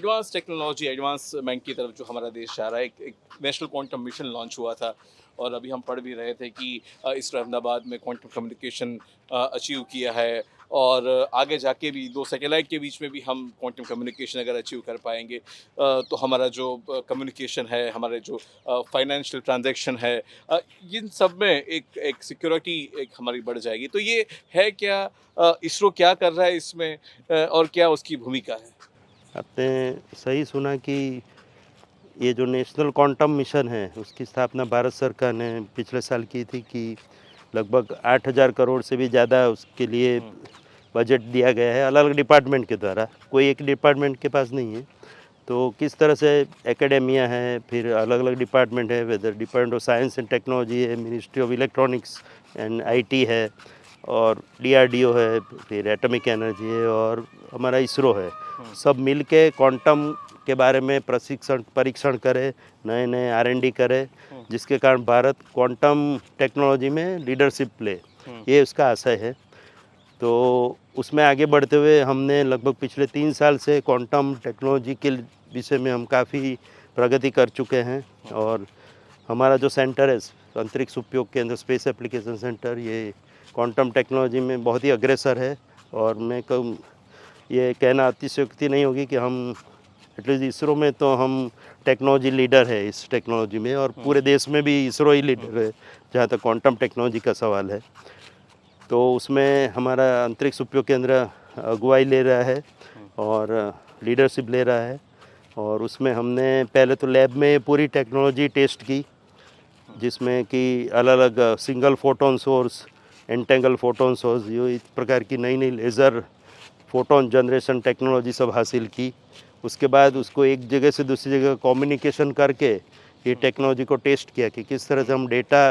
Advance technology, advancement की तरफ जो हमारा देश जा रहा है, एक नेशनल क्वांटम मिशन लॉन्च हुआ था और अभी हम पढ़ भी रहे थे कि इसरो अहमदाबाद में क्वांटम कम्युनिकेशन अचीव किया है और आगे जाके भी 2 सैटेलाइट के बीच में भी हम क्वांटम कम्युनिकेशन अगर अचीव कर पाएँगे तो हमारा जो कम्युनिकेशन है, हमारे जो फाइनेंशियल ट्रांज़ैक्शन है इन सब में एक एक सिक्योरिटी एक हमारी बढ़ जाएगी। तो ये है क्या इसरो क्या कर रहा है इसमें और क्या उसकी भूमिका है? आपने सही सुना कि ये जो नेशनल क्वांटम मिशन है उसकी स्थापना भारत सरकार ने पिछले साल की थी कि लगभग 8,000 करोड़ से भी ज़्यादा उसके लिए बजट दिया गया है अलग अलग डिपार्टमेंट के द्वारा, कोई एक डिपार्टमेंट के पास नहीं है। तो किस तरह से एकेडेमिया है, फिर अलग अलग डिपार्टमेंट है, weather department of science and technology है, ministry of electronics and IT है और डीआरडीओ है, फिर एटॉमिक एनर्जी है और हमारा इसरो है, सब मिल के क्वांटम के बारे में परीक्षण करे, नए नए आर&डी करे, जिसके कारण भारत क्वांटम टेक्नोलॉजी में लीडरशिप ले, ये उसका आशय है। तो उसमें आगे बढ़ते हुए हमने लगभग पिछले 3 साल से क्वांटम टेक्नोलॉजी के विषय में हम काफ़ी प्रगति कर चुके हैं और हमारा जो सेंटर है अंतरिक्ष उपयोग केंद्र स्पेस एप्लीकेशन सेंटर, ये क्वांटम टेक्नोलॉजी में बहुत ही अग्रसर है और मैं कहूँ ये कहना अतिशयोक्ति नहीं होगी कि हम एटलीस्ट इसरो में तो हम टेक्नोलॉजी लीडर है इस टेक्नोलॉजी में और पूरे देश में भी इसरो ही लीडर है जहाँ तक क्वांटम टेक्नोलॉजी का सवाल है। तो उसमें हमारा अंतरिक्ष उपयोग केंद्र अगुवाई ले रहा है और लीडरशिप ले रहा है और उसमें हमने पहले तो लैब में पूरी टेक्नोलॉजी टेस्ट की, जिसमें कि अलग अलग single photon source, entangle photon source, यो इस प्रकार की नई नई लेज़र फोटोन जनरेशन टेक्नोलॉजी सब हासिल की। उसके बाद उसको एक जगह से दूसरी जगह कम्युनिकेशन करके ये टेक्नोलॉजी को टेस्ट किया कि किस तरह से हम डेटा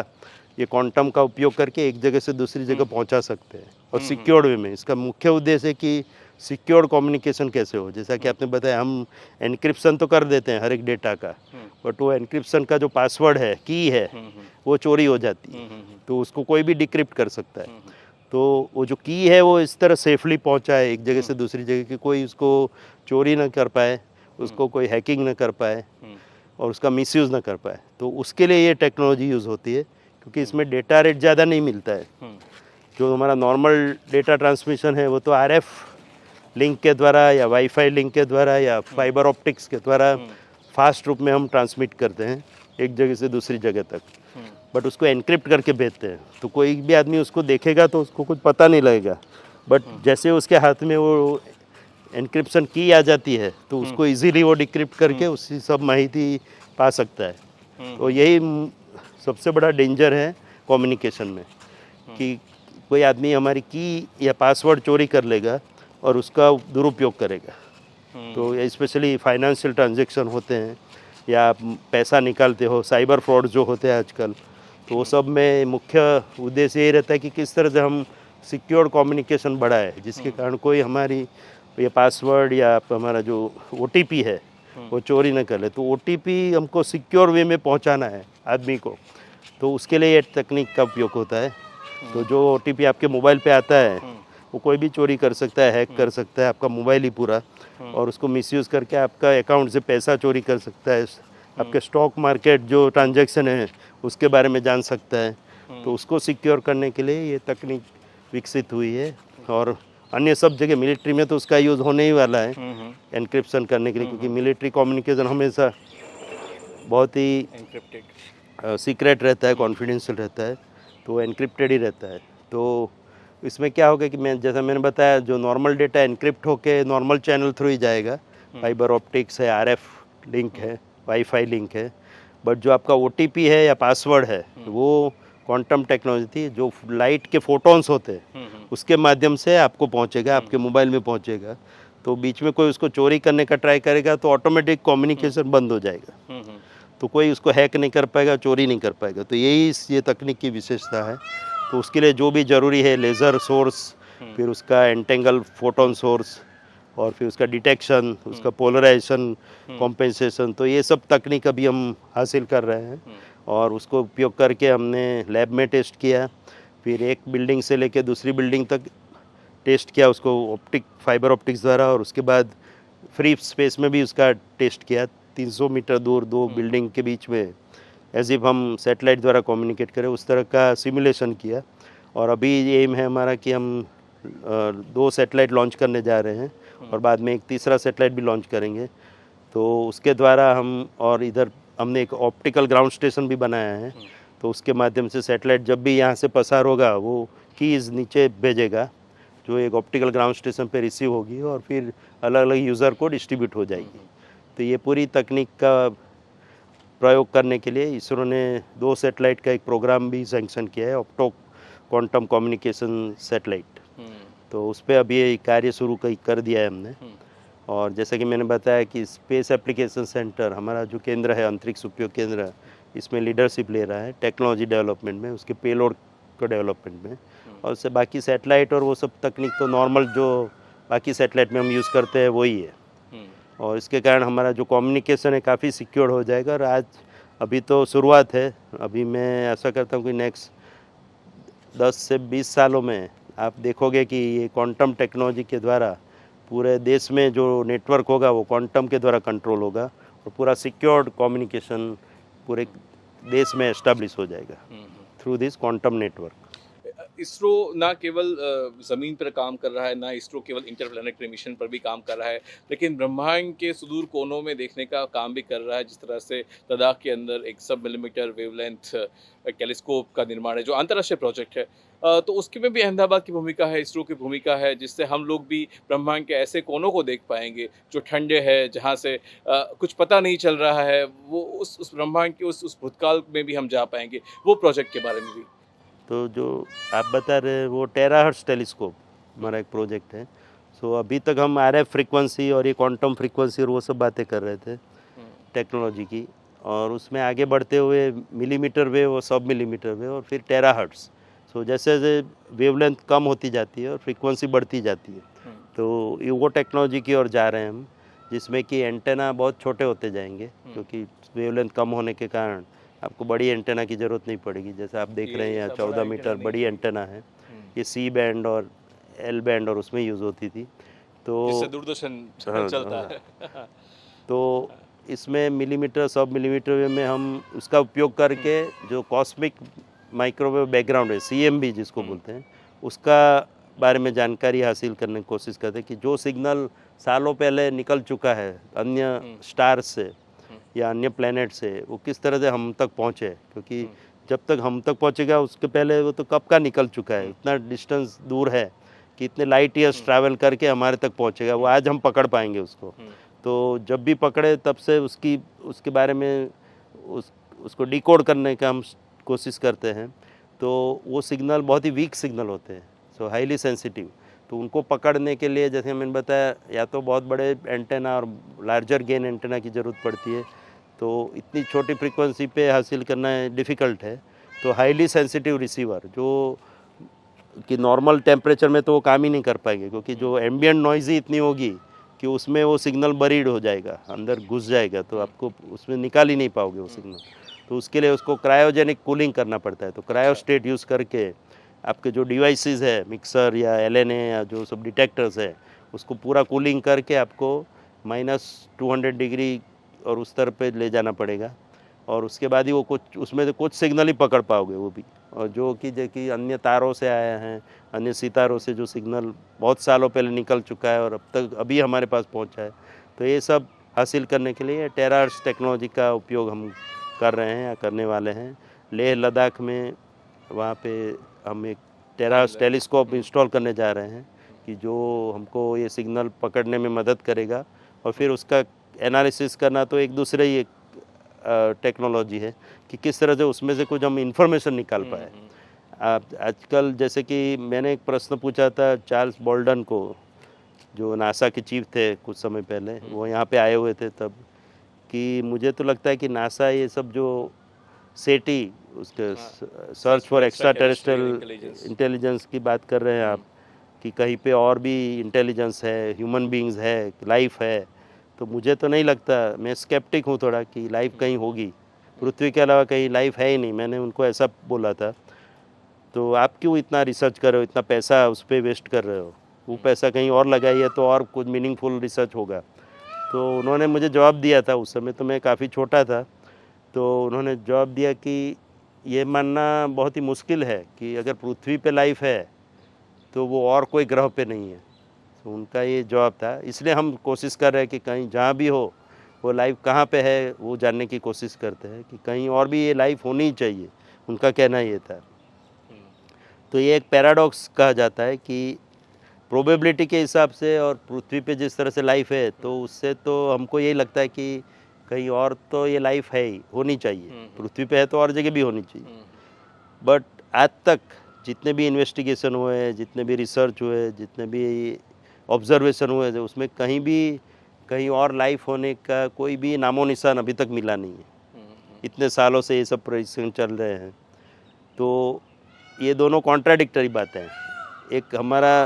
ये क्वांटम का उपयोग करके एक जगह से दूसरी जगह पहुंचा सकते हैं और सिक्योर्ड वे में। इसका मुख्य उद्देश्य है कि सिक्योर्ड कम्युनिकेशन कैसे हो। जैसा कि आपने बताया, हम एनक्रिप्शन तो कर देते हैं हर एक डेटा का, बट वो एनक्रिप्शन का जो पासवर्ड है, की है, वो चोरी हो जाती है, तो उसको कोई भी डिक्रिप्ट कर सकता है। तो वो जो की है वो इस तरह सेफली पहुंचाए एक जगह से दूसरी जगह कि कोई उसको चोरी ना कर पाए, उसको कोई हैकिंग ना कर पाए और उसका मिसयूज़ ना कर पाए। तो उसके लिए ये टेक्नोलॉजी यूज़ होती है, क्योंकि इसमें डेटा रेट ज़्यादा नहीं मिलता है। जो हमारा नॉर्मल डेटा ट्रांसमिशन है वो तो आरएफ लिंक के द्वारा या वाईफाई लिंक के द्वारा या फाइबर ऑप्टिक्स के द्वारा फास्ट रूप में हम ट्रांसमिट करते हैं एक जगह से दूसरी जगह तक, बट उसको एनक्रिप्ट करके भेजते हैं। तो कोई भी आदमी उसको देखेगा तो उसको कुछ पता नहीं लगेगा, बट जैसे उसके हाथ में वो एनक्रिप्शन की आ जाती है तो उसको इजीली वो डिक्रिप्ट करके उसकी सब माहिती पा सकता है। तो यही सबसे बड़ा डेंजर है कम्युनिकेशन में कि कोई आदमी हमारी की या पासवर्ड चोरी कर लेगा और उसका दुरुपयोग करेगा। तो स्पेशली फाइनेंशियल ट्रांजैक्शन होते हैं या आप पैसा निकालते हो, साइबर फ्रॉड जो होते हैं आजकल, तो वो सब में मुख्य उद्देश्य यही रहता है कि किस तरह से हम सिक्योर कम्युनिकेशन बढ़ाए, जिसके कारण कोई हमारी ये पासवर्ड या हमारा जो ओटीपी है वो चोरी न कर ले। तो ओटीपी हमको सिक्योर वे में पहुंचाना है आदमी को, तो उसके लिए ये तकनीक का उपयोग होता है। तो जो ओटीपी आपके मोबाइल पे आता है वो कोई भी चोरी कर सकता है, हैक कर सकता है आपका मोबाइल ही पूरा, और उसको मिसयूज़ करके आपका अकाउंट से पैसा चोरी कर सकता है, आपके स्टॉक मार्केट जो ट्रांजैक्शन है उसके बारे में जान सकता है। तो उसको सिक्योर करने के लिए ये तकनीक विकसित हुई है और अन्य सब जगह मिलिट्री में तो उसका यूज़ होने ही वाला है एनक्रिप्शन करने के लिए, क्योंकि मिलिट्री कम्युनिकेशन हमेशा बहुत ही सीक्रेट रहता है, कॉन्फिडेंशियल रहता है, तो एनक्रिप्टेड ही रहता है। तो इसमें क्या होगा कि जैसा मैंने बताया, जो नॉर्मल डेटा एनक्रिप्ट होके नॉर्मल चैनल थ्रू ही जाएगा, फाइबर ऑप्टिक्स है, आरएफ लिंक है, वाईफाई लिंक है, बट जो आपका ओटीपी है या पासवर्ड है वो क्वांटम टेक्नोलॉजी थी, जो लाइट के फोटॉन्स होते हैं उसके माध्यम से आपको पहुंचेगा, आपके मोबाइल में पहुंचेगा। तो बीच में कोई उसको चोरी करने का ट्राई करेगा तो ऑटोमेटिक कम्युनिकेशन बंद हो जाएगा, तो कोई उसको हैक नहीं कर पाएगा, चोरी नहीं कर पाएगा। तो यही ये तकनीक की विशेषता है। तो उसके लिए जो भी ज़रूरी है, लेज़र सोर्स, फिर उसका एंटेंगल फोटोन सोर्स और फिर उसका डिटेक्शन, उसका पोलराइजेशन, कॉम्पेंसेशन, तो ये सब तकनीक अभी हम हासिल कर रहे हैं और उसको उपयोग करके हमने लैब में टेस्ट किया, फिर एक बिल्डिंग से लेकर दूसरी बिल्डिंग तक टेस्ट किया उसको फाइबर ऑप्टिक्स द्वारा, और उसके बाद फ्री स्पेस में भी उसका टेस्ट किया, 300 मीटर दूर दो बिल्डिंग के बीच में एज इफ हम सैटेलाइट द्वारा कम्युनिकेट करें उस तरह का सिमुलेशन किया। और अभी एम है हमारा कि हम 2 सैटेलाइट लॉन्च करने जा रहे हैं और बाद में एक तीसरा सैटेलाइट भी लॉन्च करेंगे। तो उसके द्वारा हम, और इधर हमने एक ऑप्टिकल ग्राउंड स्टेशन भी बनाया है, तो उसके माध्यम से सैटेलाइट जब भी यहाँ से पसार होगा वो कीज़ नीचे भेजेगा जो एक ऑप्टिकल ग्राउंड स्टेशन पे रिसीव होगी और फिर अलग अलग यूज़र को डिस्ट्रीब्यूट हो जाएगी। तो ये पूरी तकनीक का प्रयोग करने के लिए इसरो ने 2 सैटेलाइट का एक प्रोग्राम भी सैंक्शन किया है, ऑप्टो क्वांटम कम्युनिकेशन सैटेलाइट। तो उस पर अभी ये कार्य शुरू कर दिया है हमने। और जैसा कि मैंने बताया कि स्पेस एप्लीकेशन सेंटर हमारा जो केंद्र है, अंतरिक्ष उपयोग केंद्र, इसमें लीडरशिप ले रहा है टेक्नोलॉजी डेवलपमेंट में, उसके पेलोड को डेवलपमेंट में। और उससे बाकी सैटेलाइट और वो सब तकनीक तो नॉर्मल जो बाकी सैटेलाइट में हम यूज़ करते हैं वही है। और इसके कारण हमारा जो कम्युनिकेशन है काफ़ी सिक्योर हो जाएगा। और आज अभी तो शुरुआत है, अभी मैं आशा करता हूँ कि नेक्स्ट 10 से 20 सालों में आप देखोगे कि ये क्वांटम टेक्नोलॉजी के द्वारा पूरे देश में जो नेटवर्क होगा वो क्वांटम के द्वारा कंट्रोल होगा और पूरा सिक्योर्ड कम्युनिकेशन पूरे देश में एस्टेब्लिश हो जाएगा through this quantum network. ISRO ना केवल ज़मीन पर काम कर रहा है, ना इसरो केवल इंटरप्लैनेटरी मिशन पर भी काम कर रहा है, लेकिन ब्रह्मांड के सुदूर कोनों में देखने का काम भी कर रहा है। जिस तरह से लद्दाख के अंदर एक सब मिलीमीटर वेवलेंथ टेलीस्कोप का निर्माण है जो अंतर्राष्ट्रीय प्रोजेक्ट है, तो उसके में भी अहमदाबाद की भूमिका है, इसरो की भूमिका है, जिससे हम लोग भी ब्रह्मांड के ऐसे कोनों को देख पाएंगे जो ठंडे हैं, जहाँ से कुछ पता नहीं चल रहा है, वो उस ब्रह्मांड के उस भूतकाल में भी हम जा पाएंगे। वो प्रोजेक्ट के बारे में भी। तो जो आप बता रहे हैं वो टेराहर्ट्ज़ टेलीस्कोप हमारा एक प्रोजेक्ट है। सो अभी तक हम आरएफ फ्रीक्वेंसी और ये क्वांटम फ्रीक्वेंसी और वो सब बातें कर रहे थे टेक्नोलॉजी की, और उसमें आगे बढ़ते हुए मिलीमीटर वेव और सब मिलीमीटर वेव और फिर टेराहर्ट्ज़। सो जैसे जैसे वेवलेंथ कम होती जाती है और फ्रीक्वेंसी बढ़ती जाती है, तो ये वो टेक्नोलॉजी की ओर जा रहे हैं हम, जिसमें कि एंटेना बहुत छोटे होते जाएंगे क्योंकि वेवलेंथ कम होने के कारण आपको बड़ी एंटेना की ज़रूरत नहीं पड़ेगी। जैसे आप देख रहे हैं यहाँ 14 मीटर बड़ी एंटेना है, ये सी बैंड और एल बैंड और उसमें यूज़ होती थी। तो जिससे दूरदर्शन चलता है। तो इसमें मिलीमीटर सब मिलीमीटर में हम उसका उपयोग करके जो कॉस्मिक माइक्रोवेव बैकग्राउंड है, सीएमबी जिसको बोलते हैं, उसका बारे में जानकारी हासिल करने की कोशिश करते हैं कि जो सिग्नल सालों पहले निकल चुका है अन्य स्टार्स से या अन्य प्लैनेट से, वो किस तरह से हम तक पहुँचे। क्योंकि जब तक हम तक पहुँचेगा उसके पहले वो तो कब का निकल चुका है, इतना डिस्टेंस दूर है कि इतने लाइट ईयर्स ट्रैवल करके हमारे तक पहुँचेगा, वो आज हम पकड़ पाएंगे उसको। तो जब भी पकड़े तब से उसके बारे में उसको डिकोड करने का हम कोशिश करते हैं। तो वो सिग्नल बहुत ही वीक सिग्नल होते हैं, सो हाईली सेंसिटिव। तो उनको पकड़ने के लिए जैसे मैंने बताया, या तो बहुत बड़े एंटेना और लार्जर गेन एंटेना की ज़रूरत पड़ती है, तो इतनी छोटी फ्रीक्वेंसी पे हासिल करना डिफ़िकल्ट है। तो हाईली सेंसिटिव रिसीवर जो कि नॉर्मल टेम्परेचर में तो वो काम ही नहीं कर पाएंगे, क्योंकि जो एम्बियंट नॉइज़ ही इतनी होगी कि उसमें वो सिग्नल बरीड हो जाएगा, अंदर घुस जाएगा, तो आपको उसमें निकाल ही नहीं पाओगे वो सिग्नल। तो उसके लिए उसको क्रायोजेनिक कूलिंग करना पड़ता है। तो क्रायो स्टेट यूज़ करके आपके जो डिवाइसेस है, मिक्सर या एलएनए या जो सब डिटेक्टर्स है, उसको पूरा कूलिंग करके आपको -200 डिग्री और उस तरह पे ले जाना पड़ेगा। और उसके बाद ही वो कुछ उसमें से कुछ सिग्नल ही पकड़ पाओगे वो भी, और जो कि अन्य तारों से आया है, अन्य सितारों से जो सिग्नल बहुत सालों पहले निकल चुका है और अब तक अभी हमारे पास पहुंचा है। तो ये सब हासिल करने के लिए टेराहर्ट्ज़ टेक्नोलॉजी का उपयोग हम कर रहे हैं या करने वाले हैं। लेह लद्दाख में वहाँ पे हम एक टेराहर्ट्ज़ टेलीस्कोप इंस्टॉल करने जा रहे हैं कि जो हमको ये सिग्नल पकड़ने में मदद करेगा, और फिर उसका एनालिसिस करना तो एक दूसरे ही एक टेक्नोलॉजी है कि किस तरह से उसमें से कुछ हम इंफॉर्मेशन निकाल पाए। आजकल जैसे कि मैंने एक प्रश्न पूछा था चार्ल्स बोल्डन को, जो नासा के चीफ थे कुछ समय पहले, वो यहाँ पे आए हुए थे तब, कि मुझे तो लगता है कि नासा ये सब जो सेटी उसके search for extra terrestrial intelligence की बात कर रहे हैं आप, कि कहीं पे और भी इंटेलिजेंस है, ह्यूमन बीइंग्स है, लाइफ है, तो मुझे तो नहीं लगता, मैं स्केप्टिक हूँ थोड़ा कि लाइफ कहीं होगी, पृथ्वी के अलावा कहीं लाइफ है ही नहीं। मैंने उनको ऐसा बोला था। तो आप क्यों इतना रिसर्च कर रहे हो, इतना पैसा उस पर वेस्ट कर रहे हो, वो पैसा कहीं और लगाइए तो और कुछ मीनिंगफुल रिसर्च होगा। तो उन्होंने मुझे जवाब दिया था, उस समय तो मैं काफ़ी छोटा था, तो उन्होंने जवाब दिया कि ये मानना बहुत ही मुश्किल है कि अगर पृथ्वी पे लाइफ है तो वो और कोई ग्रह पे नहीं है। तो उनका ये जवाब था, इसलिए हम कोशिश कर रहे हैं कि कहीं जहाँ भी हो वो लाइफ कहाँ पे है वो जानने की कोशिश करते हैं कि कहीं और भी ये लाइफ होनी ही चाहिए, उनका कहना ये था। तो ये एक पैराडॉक्स कहा जाता है कि प्रोबेबिलिटी के हिसाब से और पृथ्वी पे जिस तरह से लाइफ है तो उससे तो हमको यही लगता है कि कहीं और तो ये लाइफ है ही, होनी चाहिए। पृथ्वी पे है तो और जगह भी होनी चाहिए। बट आज तक जितने भी इन्वेस्टिगेशन हुए, जितने भी रिसर्च हुए, जितने भी ऑब्जर्वेशन हुए, उसमें कहीं और लाइफ होने का कोई भी नामो निशान अभी तक मिला नहीं है। इतने सालों से ये सब परीक्षण चल रहे हैं। तो ये दोनों कॉन्ट्राडिक्टरी बातें हैं। एक हमारा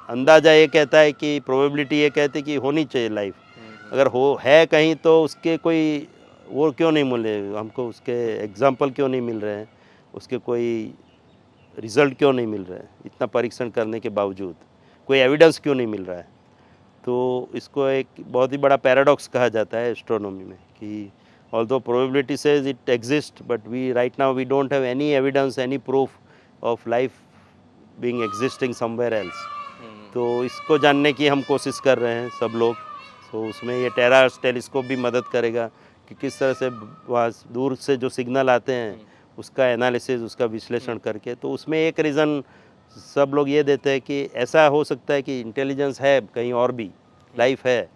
अंदाज़ा ये कहता है कि प्रोबेबिलिटी ये कहती है कि होनी चाहिए लाइफ, अगर है कहीं तो उसके कोई वो क्यों नहीं मिले हमको, उसके एग्जाम्पल क्यों नहीं मिल रहे हैं, उसके कोई रिज़ल्ट क्यों नहीं मिल रहे हैं, इतना परीक्षण करने के बावजूद कोई एविडेंस क्यों नहीं मिल रहा है। तो इसको एक बहुत ही बड़ा पैराडॉक्स कहा जाता है एस्ट्रोनॉमी में कि although probability says it exists, but right now we don't have any evidence, any proof of life being existing somewhere else. तो इसको जानने की हम कोशिश कर रहे हैं सब लोग। तो उसमें ये टेरास टेलीस्कोप भी मदद करेगा कि किस तरह से वहाँ दूर से जो सिग्नल आते हैं उसका एनालिसिस, उसका विश्लेषण करके, तो उसमें एक रीज़न सब लोग ये देते हैं कि ऐसा हो सकता है कि इंटेलिजेंस है कहीं और भी, लाइफ है,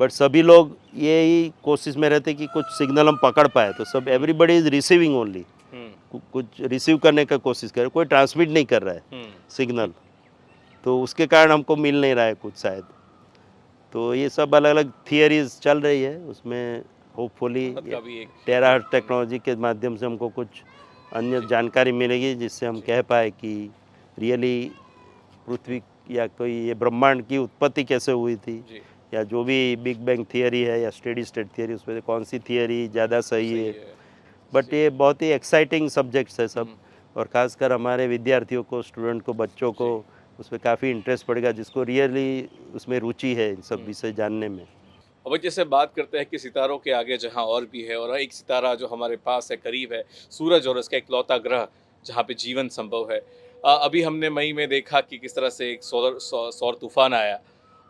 बट सभी लोग यही कोशिश में रहते कि कुछ सिग्नल हम पकड़ पाए। तो सब एवरीबडी इज़ रिसीविंग ओनली, कुछ रिसीव करने का कोशिश करे, कोई ट्रांसमिट नहीं कर रहा है सिग्नल, तो उसके कारण हमको मिल नहीं रहा है कुछ शायद। तो ये सब अलग अलग थियरीज चल रही है, उसमें होपफुली टेरा टेक्नोलॉजी के माध्यम से हमको कुछ अन्य जानकारी मिलेगी जिससे हम कह पाए कि रियली पृथ्वी या कोई ये ब्रह्मांड की उत्पत्ति कैसे हुई थी, या जो भी बिग बैंग थियरी है या स्टेडी स्टेट थियरी, उसमें कौन सी थियरी ज़्यादा सही है। बट ये बहुत ही एक्साइटिंग सब्जेक्ट्स है सब, और ख़ासकर हमारे विद्यार्थियों को, स्टूडेंट को, बच्चों को उसमें काफ़ी इंटरेस्ट पड़ेगा, जिसको रियली उसमें रुचि है इन सब विषय जानने में। अब जैसे बात करते हैं कि सितारों के आगे जहाँ और भी है, और एक सितारा जो हमारे पास है, करीब है, सूरज, और इसका इकलौता ग्रह जहाँ पे जीवन संभव है। अभी हमने मई में देखा कि किस तरह से एक सौर तूफान आया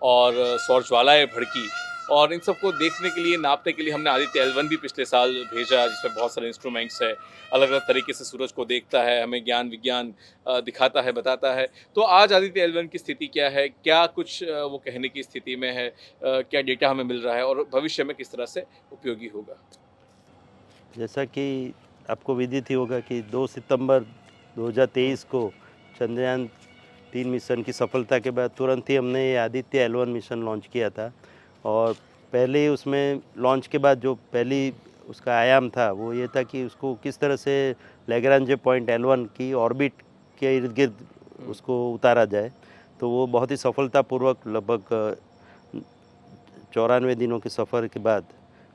और सौर ज्वालाएँ भड़की, और इन सबको देखने के लिए, नापने के लिए हमने आदित्य L1 भी पिछले साल भेजा, जिसमें बहुत सारे इंस्ट्रूमेंट्स है, अलग अलग तरीके से सूरज को देखता है, हमें ज्ञान विज्ञान दिखाता है, बताता है। तो आज आदित्य L1 की स्थिति क्या है, क्या कुछ वो कहने की स्थिति में है, क्या डेटा हमें मिल रहा है, और भविष्य में किस तरह से उपयोगी होगा? जैसा कि आपको विदित ही होगा कि 2 सितंबर 2023 को चंद्रयान 3 मिशन की सफलता के बाद तुरंत ही हमने ये आदित्य L1 मिशन लॉन्च किया था। और पहले ही उसमें लॉन्च के बाद जो पहली उसका आयाम था वो ये था कि उसको किस तरह से लैग्रांज पॉइंट L1 की ऑर्बिट के इर्द गिर्द उसको उतारा जाए। तो वो बहुत ही सफलतापूर्वक लगभग 94 दिनों के सफ़र के बाद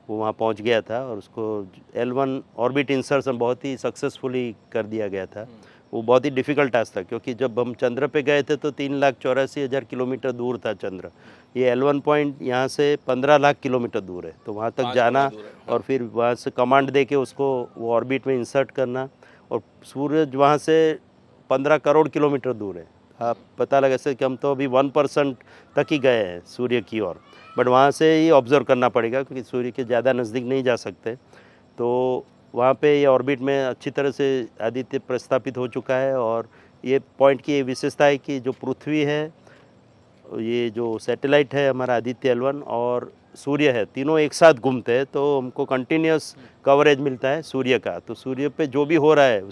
वो वहाँ पहुँच गया था, और उसको L1 ऑर्बिट इंसर्शन बहुत ही सक्सेसफुली कर दिया गया था। वो बहुत ही डिफ़िकल्ट टास्क था, क्योंकि जब हम चंद्र पे गए थे तो 3,84,000 किलोमीटर दूर था चंद्र। ये L1 पॉइंट यहाँ से 15 लाख किलोमीटर दूर है, तो वहाँ तक जाना और फिर वहाँ से कमांड दे के उसको वो ऑर्बिट में इंसर्ट करना, और सूरज वहाँ से 15 करोड़ किलोमीटर दूर है। आप पता लगा से कि हम तो अभी 1% तक ही गए हैं सूर्य की ओर, बट वहाँ से ही ऑब्ज़र्व करना पड़ेगा क्योंकि सूर्य के ज़्यादा नज़दीक नहीं जा सकते। तो वहाँ पे ये ऑर्बिट में अच्छी तरह से आदित्य प्रस्थापित हो चुका है, और ये पॉइंट की विशेषता है कि जो पृथ्वी है, ये जो सैटेलाइट है हमारा आदित्य L1 और सूर्य है, तीनों एक साथ घूमते हैं, तो हमको कंटिन्यूस कवरेज मिलता है सूर्य का। तो सूर्य पे जो भी हो रहा है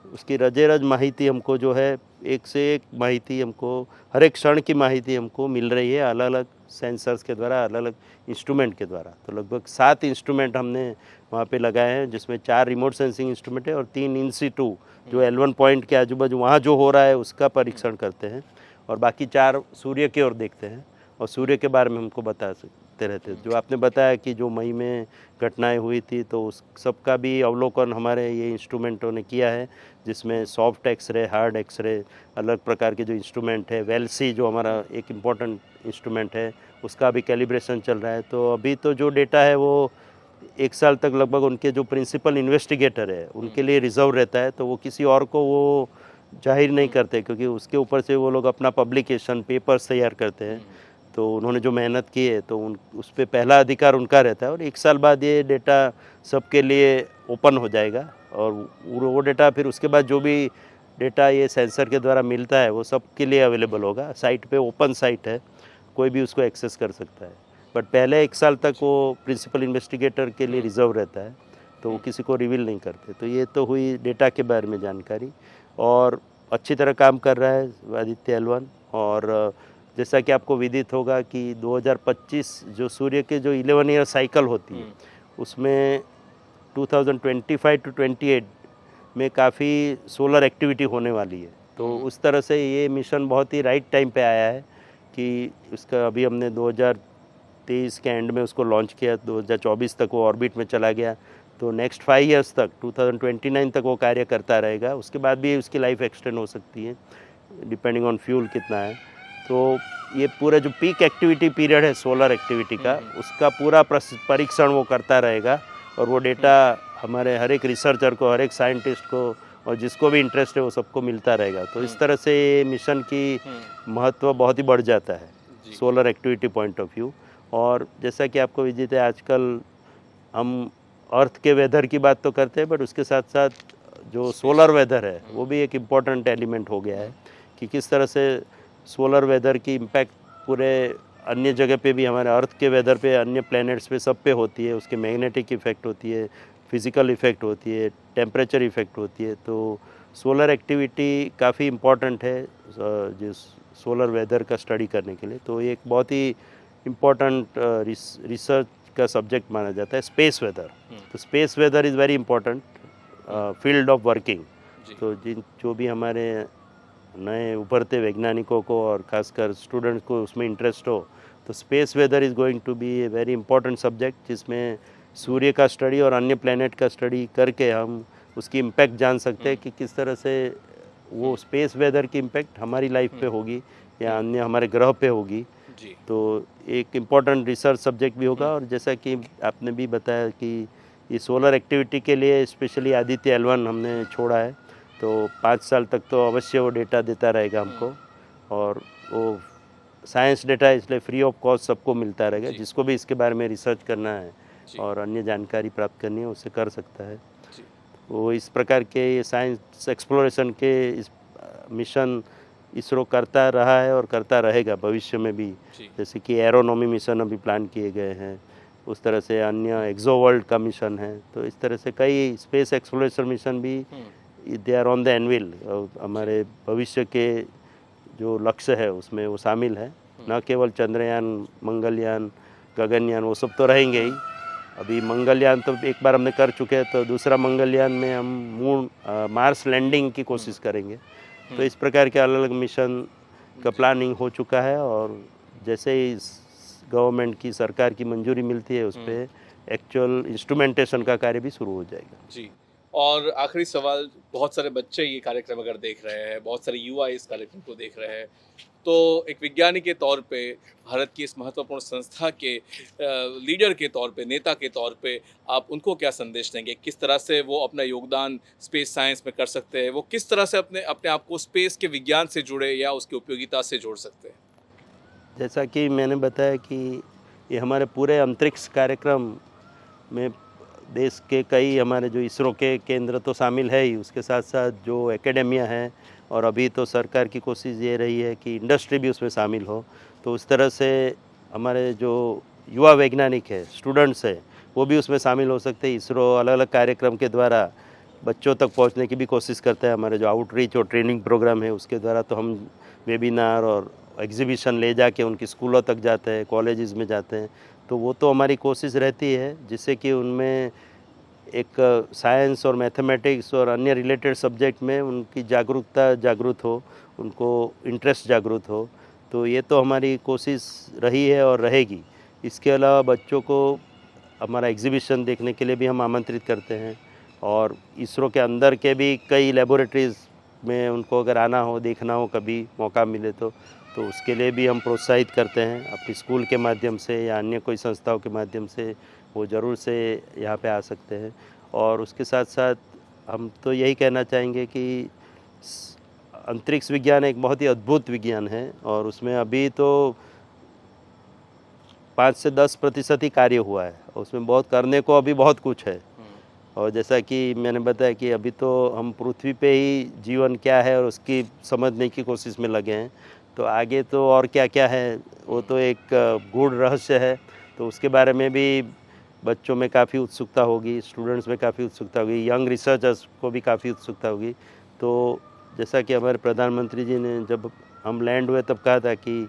उसकी रजे-रज माहिती हमको जो है, एक से एक माहिती हमको, हर एक क्षण की माहिती हमको मिल रही है अलग अलग सेंसर्स के द्वारा, अलग अलग इंस्ट्रूमेंट के द्वारा। तो लगभग 7 इंस्ट्रूमेंट हमने वहाँ पे लगाए हैं, जिसमें 4 रिमोट सेंसिंग इंस्ट्रूमेंट है और 3 इन सिटू जो L1 पॉइंट के आजू बाजू वहाँ जो हो रहा है उसका परीक्षण करते हैं, और बाकी 4 सूर्य की ओर देखते हैं और सूर्य के बारे में हमको बता देखते रहते हैं। जो आपने बताया कि जो मई में घटनाएं हुई थी तो उस सबका भी अवलोकन हमारे ये इंस्ट्रूमेंटों ने किया है, जिसमें सॉफ्ट एक्सरे, हार्ड एक्सरे, अलग प्रकार के जो इंस्ट्रूमेंट है, वेलसी जो हमारा एक इम्पॉर्टेंट इंस्ट्रूमेंट है, उसका भी कैलिब्रेशन चल रहा है। तो अभी तो जो डेटा है वो 1 साल तक लगभग उनके जो प्रिंसिपल इन्वेस्टिगेटर है उनके लिए रिजर्व रहता है, तो वो किसी और को वो जाहिर नहीं करते, क्योंकि उसके ऊपर से वो लोग अपना पब्लिकेशन पेपर्स तैयार करते हैं। तो उन्होंने जो मेहनत की है तो उस पर पहला अधिकार उनका रहता है, और 1 साल बाद ये डेटा सबके लिए ओपन हो जाएगा, और वो डेटा फिर उसके बाद जो भी डेटा ये सेंसर के द्वारा मिलता है वो सबके लिए अवेलेबल होगा। साइट पे ओपन साइट है, कोई भी उसको एक्सेस कर सकता है, बट पहले 1 साल तक वो प्रिंसिपल इन्वेस्टिगेटर के लिए रिजर्व रहता है, तो वो किसी को रिवील नहीं करते। तो ये तो हुई डेटा के बारे में जानकारी, और अच्छी तरह काम कर रहा है आदित्य L1। और जैसा कि आपको विदित होगा कि 2025 जो सूर्य के जो 11 ईयर साइकिल होती है उसमें 2025 टू 28 में काफ़ी सोलर एक्टिविटी होने वाली है। तो उस तरह से ये मिशन बहुत ही राइट टाइम पे आया है कि उसका अभी हमने 2023 के एंड में उसको लॉन्च किया, 2024 तक वो ऑर्बिट में चला गया। तो नेक्स्ट 5 इयर्स तक 2029 तक वो कार्य करता रहेगा, उसके बाद भी उसकी लाइफ एक्सटेंड हो सकती है डिपेंडिंग ऑन फ्यूल कितना है। तो ये पूरा जो पीक एक्टिविटी पीरियड है सोलर एक्टिविटी का, उसका पूरा परीक्षण वो करता रहेगा, और वो डेटा हमारे हर एक रिसर्चर को, हर एक साइंटिस्ट को, और जिसको भी इंटरेस्ट है वो सबको मिलता रहेगा। तो इस तरह से ये मिशन की महत्व बहुत ही बढ़ जाता है solar activity point of view. और जैसा कि आपको विदित है, आजकल हम अर्थ के वेदर की बात तो करते हैं, बट उसके साथ साथ जो सोलर वेदर है वो भी एक इम्पॉर्टेंट एलिमेंट हो गया है कि किस तरह से सोलर वेदर की इम्पैक्ट पूरे अन्य जगह पे भी, हमारे अर्थ के वेदर पे, अन्य प्लैनेट्स पे, सब पे होती है। उसके मैग्नेटिक इफेक्ट होती है, फिज़िकल इफेक्ट होती है, टेम्परेचर इफेक्ट होती है। तो सोलर एक्टिविटी काफ़ी इम्पॉर्टेंट है जिस सोलर वेदर का स्टडी करने के लिए। तो ये एक बहुत ही इम्पॉर्टेंट रिसर्च का सब्जेक्ट माना जाता है, स्पेस वेदर। तो space weather is very important field of working. तो जो भी हमारे नए उभरते वैज्ञानिकों को और खासकर स्टूडेंट्स को उसमें इंटरेस्ट हो, तो space weather is going to be a very important subject, जिसमें सूर्य का स्टडी और अन्य प्लैनेट का स्टडी करके हम उसकी इम्पैक्ट जान सकते हैं कि किस तरह से वो स्पेस वेदर की इम्पैक्ट हमारी लाइफ पे होगी या अन्य हमारे ग्रह पे होगी। तो एक इम्पॉर्टेंट रिसर्च सब्जेक्ट भी होगा। और जैसा कि आपने भी बताया कि ये सोलर एक्टिविटी के लिए स्पेशली आदित्य L1 हमने छोड़ा है, तो 5 साल तक तो अवश्य वो डेटा देता रहेगा हमको, और वो साइंस डेटा इसलिए फ्री ऑफ कॉस्ट सबको मिलता रहेगा। जिसको भी इसके बारे में रिसर्च करना है और अन्य जानकारी प्राप्त करनी है उसे कर सकता है। वो इस प्रकार के ये साइंस एक्सप्लोरेशन के इस मिशन इसरो करता रहा है और करता रहेगा भविष्य में भी। जैसे कि एरोनॉमी मिशन अभी प्लान किए गए हैं, उस तरह से अन्य एक्सो वर्ल्ड का मिशन है। तो इस तरह से कई स्पेस एक्सप्लोरेशन मिशन भी they are on the anvil. हमारे भविष्य के जो लक्ष्य है उसमें वो शामिल है। न केवल चंद्रयान, मंगलयान, गगनयान, वो सब तो रहेंगे ही। अभी मंगलयान तो एक बार हमने कर चुके हैं, तो दूसरा मंगलयान में हम मून मार्स लैंडिंग की कोशिश करेंगे। तो इस प्रकार के अलग अलग मिशन का प्लानिंग हो चुका है, और जैसे ही गवर्नमेंट की, सरकार की मंजूरी मिलती है उस पर एक्चुअल इंस्ट्रूमेंटेशन का कार्य भी शुरू हो जाएगा। जी। और आखिरी सवाल, बहुत सारे बच्चे ये कार्यक्रम अगर देख रहे हैं, बहुत सारे युवा इस कार्यक्रम को देख रहे हैं, तो एक विज्ञानी के तौर पे, भारत की इस महत्वपूर्ण संस्था के लीडर के तौर पे, नेता के तौर पे आप उनको क्या संदेश देंगे? किस तरह से वो अपना योगदान स्पेस साइंस में कर सकते हैं? वो किस तरह से अपने अपने आप को स्पेस के विज्ञान से जुड़े या उसकी उपयोगिता से जोड़ सकते हैं? जैसा कि मैंने बताया कि ये हमारे पूरे अंतरिक्ष कार्यक्रम में देश के कई हमारे जो इसरो के केंद्र तो शामिल है ही, उसके साथ साथ जो एकेडेमिया है, और अभी तो सरकार की कोशिश ये रही है कि इंडस्ट्री भी उसमें शामिल हो। तो उस तरह से हमारे जो युवा वैज्ञानिक है, स्टूडेंट्स है, वो भी उसमें शामिल हो सकते हैं। इसरो अलग अलग कार्यक्रम के द्वारा बच्चों तक पहुंचने की भी कोशिश करता है। हमारे जो आउटरीच और ट्रेनिंग प्रोग्राम है उसके द्वारा तो हम वेबिनार और एग्जीबिशन ले जाके उनकी स्कूलों तक जाते हैं, कॉलेजेस में जाते हैं। तो वो तो हमारी कोशिश रहती है जिससे कि उनमें एक साइंस और मैथमेटिक्स और अन्य रिलेटेड सब्जेक्ट में उनकी जागरूक हो, उनको इंटरेस्ट जागरूक हो। तो ये तो हमारी कोशिश रही है और रहेगी इसके अलावा बच्चों को हमारा एग्जीबिशन देखने के लिए भी हम आमंत्रित करते हैं, और इसरो के अंदर के भी कई लेबोरेटरीज़ में उनको अगर आना हो, देखना हो, कभी मौका मिले तो उसके लिए भी हम प्रोत्साहित करते हैं अपनी स्कूल के माध्यम से या अन्य कोई संस्थाओं के माध्यम से। वो ज़रूर से यहाँ पे आ सकते हैं। और उसके साथ साथ हम तो यही कहना चाहेंगे कि अंतरिक्ष विज्ञान एक बहुत ही अद्भुत विज्ञान है, और उसमें अभी तो 5 से 10% ही कार्य हुआ है। उसमें बहुत करने को अभी बहुत कुछ है। और जैसा कि मैंने बताया कि अभी तो हम पृथ्वी पे ही जीवन क्या है और उसकी समझने की कोशिश में लगे हैं। तो आगे तो और क्या-क्या है वो तो एक गूढ़ रहस्य है। तो उसके बारे में भी बच्चों में काफ़ी उत्सुकता होगी, स्टूडेंट्स में काफ़ी उत्सुकता होगी, यंग रिसर्चर्स को भी काफ़ी उत्सुकता होगी। तो जैसा कि हमारे प्रधानमंत्री जी ने जब हम लैंड हुए तब कहा था कि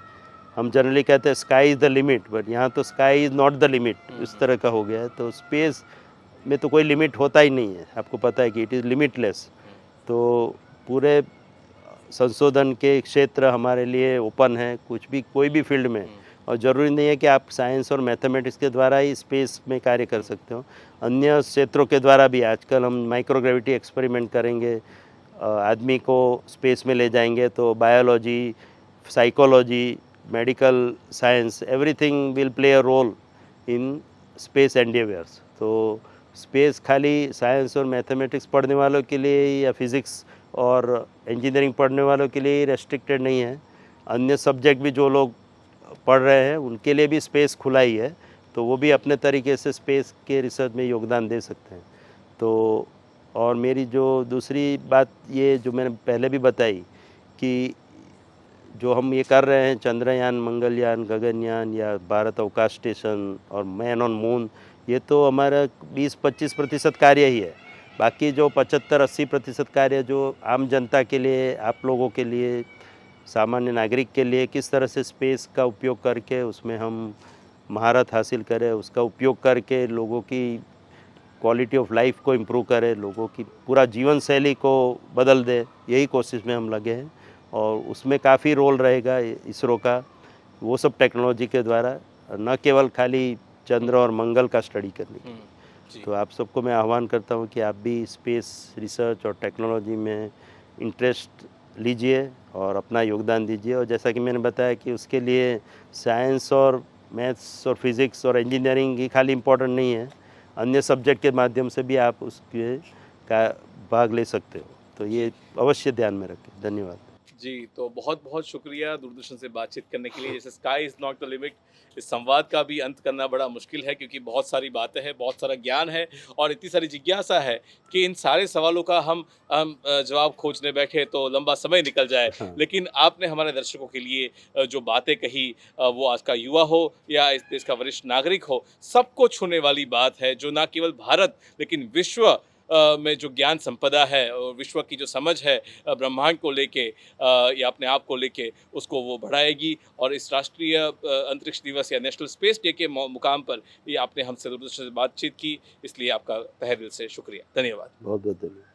हम जनरली कहते हैं sky is the limit, but यहाँ तो sky is not the limit, इस तरह का हो गया है। तो स्पेस में तो कोई लिमिट होता ही नहीं है, आपको पता है कि इट इज़ लिमिटलेस। तो पूरे संशोधन के क्षेत्र हमारे लिए ओपन है, कुछ भी कोई भी फील्ड में। और ज़रूरी नहीं है कि आप साइंस और मैथमेटिक्स के द्वारा ही स्पेस में कार्य कर सकते हो, अन्य क्षेत्रों के द्वारा भी। आजकल हम माइक्रोग्रेविटी एक्सपेरिमेंट करेंगे, आदमी को स्पेस में ले जाएंगे, तो biology, psychology, medical science, everything will play a role in space endeavours. तो स्पेस खाली साइंस और मैथमेटिक्स पढ़ने वालों के लिए या फिज़िक्स और इंजीनियरिंग पढ़ने वालों के लिए रेस्ट्रिक्टेड नहीं है। अन्य सब्जेक्ट भी जो लोग पढ़ रहे हैं उनके लिए भी स्पेस खुला ही है, तो वो भी अपने तरीके से स्पेस के रिसर्च में योगदान दे सकते हैं। तो और मेरी जो दूसरी बात ये जो मैंने पहले भी बताई कि जो हम ये कर रहे हैं चंद्रयान, मंगलयान, गगनयान या भारत अवकाश स्टेशन और मैन ऑन मून, ये तो हमारा 20-25% कार्य ही है। बाकी जो 75-80% कार्य जो आम जनता के लिए, आप लोगों के लिए, सामान्य नागरिक के लिए किस तरह से स्पेस का उपयोग करके उसमें हम महारत हासिल करें, उसका उपयोग करके लोगों की क्वालिटी ऑफ लाइफ को इम्प्रूव करें, लोगों की पूरा जीवन शैली को बदल दे, यही कोशिश में हम लगे हैं। और उसमें काफ़ी रोल रहेगा इसरो का, वो सब टेक्नोलॉजी के द्वारा, न केवल खाली चंद्र और मंगल का स्टडी करने की। तो आप सबको मैं आह्वान करता हूँ कि आप भी स्पेस रिसर्च और टेक्नोलॉजी में इंटरेस्ट लीजिए और अपना योगदान दीजिए। और जैसा कि मैंने बताया कि उसके लिए साइंस और मैथ्स और फिज़िक्स और इंजीनियरिंग ही खाली इम्पोर्टेंट नहीं है, अन्य सब्जेक्ट के माध्यम से भी आप उसके का भाग ले सकते हो। तो ये अवश्य ध्यान में रखें। धन्यवाद। जी, तो बहुत-बहुत शुक्रिया दूरदर्शन से बातचीत करने के लिए। जैसे sky is not the limit, इस संवाद का भी अंत करना बड़ा मुश्किल है क्योंकि बहुत सारी बातें हैं, बहुत सारा ज्ञान है और इतनी सारी जिज्ञासा है कि इन सारे सवालों का हम जवाब खोजने बैठे तो लंबा समय निकल जाए। हाँ। लेकिन आपने हमारे दर्शकों के लिए जो बातें कही, वो आज का युवा हो या इस देश का वरिष्ठ नागरिक हो, सबको छूने वाली बात है जो ना केवल भारत लेकिन विश्व में जो ज्ञान संपदा है और विश्व की जो समझ है ब्रह्मांड को लेके या अपने आप को लेके, उसको वो बढ़ाएगी। और इस राष्ट्रीय अंतरिक्ष दिवस या नेशनल स्पेस डे के मुकाम पर ये आपने हमसे दूरदर्शन से बातचीत की, इसलिए आपका तहे दिल से शुक्रिया। धन्यवाद। बहुत बहुत धन्यवाद।